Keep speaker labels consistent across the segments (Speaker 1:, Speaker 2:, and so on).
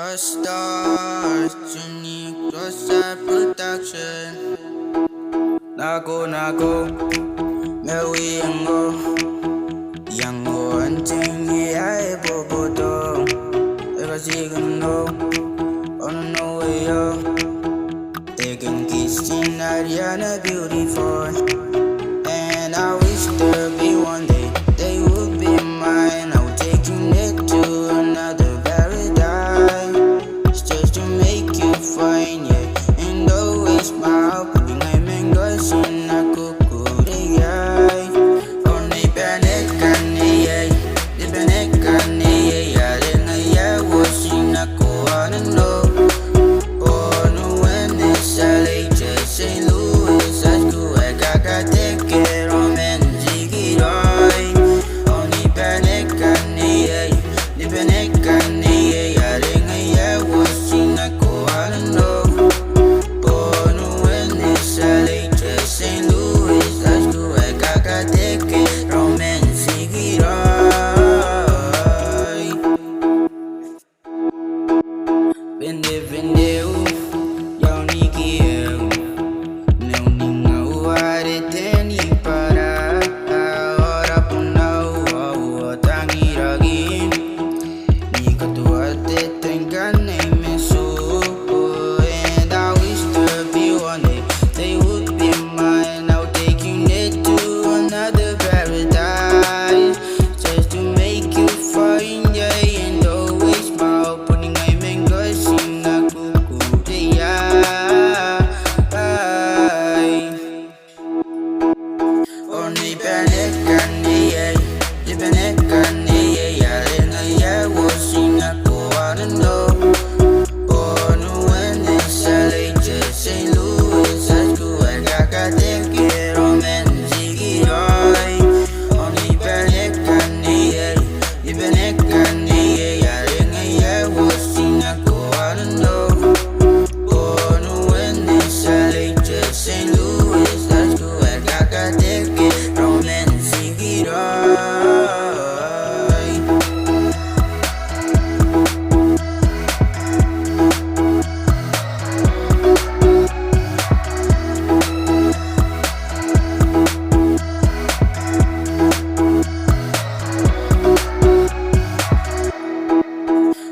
Speaker 1: A star, unique, Rosa Production. Nako, Mary Yango, Anting, I Bobodo. Ever see you know, on no way, yo. Taking kissing Ariana beautiful. And I wish there be one day they would be mine. I would taking it to another paradise, just to make you fine, yeah. And always smile, putting my mangoes in a cuckoo, yeah. Only Panekane, yeah. The Panekane, yeah. Then I was in a Koana, no. Oh, no, when it's a late, just St. Louis, I school, I got take it on men, Ziggy, only Panekane, yeah. The Panekane, yeah. Then I was in a Koana, no. Oh, no, when it's a late, just St. Louis, I school, I got take it on men, Ziggy, Vende, yo ni quiero, no ninguém vai ter nem para. Ora por não, tangi ragi, ni katua te tenga nem me so. And I wish there be one day they would be mine. I'll take you next to another paradise, just to make you fine, yeah. And always smile, putting my mangoes in a cuckoo, yeah. Only Panekane, yeah. The Panekane, yeah. Then I was in a Koana, no. Oh, no, when it's a late, just St. Louis, I school, I got take it on men, Ziggy, only Panekane, yeah. The Panekane, yeah. Then I was in a Koana, no. Oh, no, when it's a late, just St. Louis, I school, I got take it on men, Ziggy,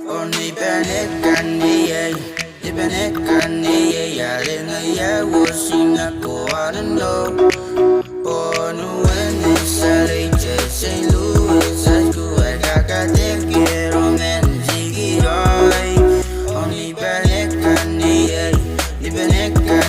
Speaker 1: only Panekane, yeah. The Panekane, yeah. Then I was in a Koana, no. Oh, no, when it's a late, just St. Louis, I school, I got take it on men, Ziggy, only Panekane, yeah. The Panekane.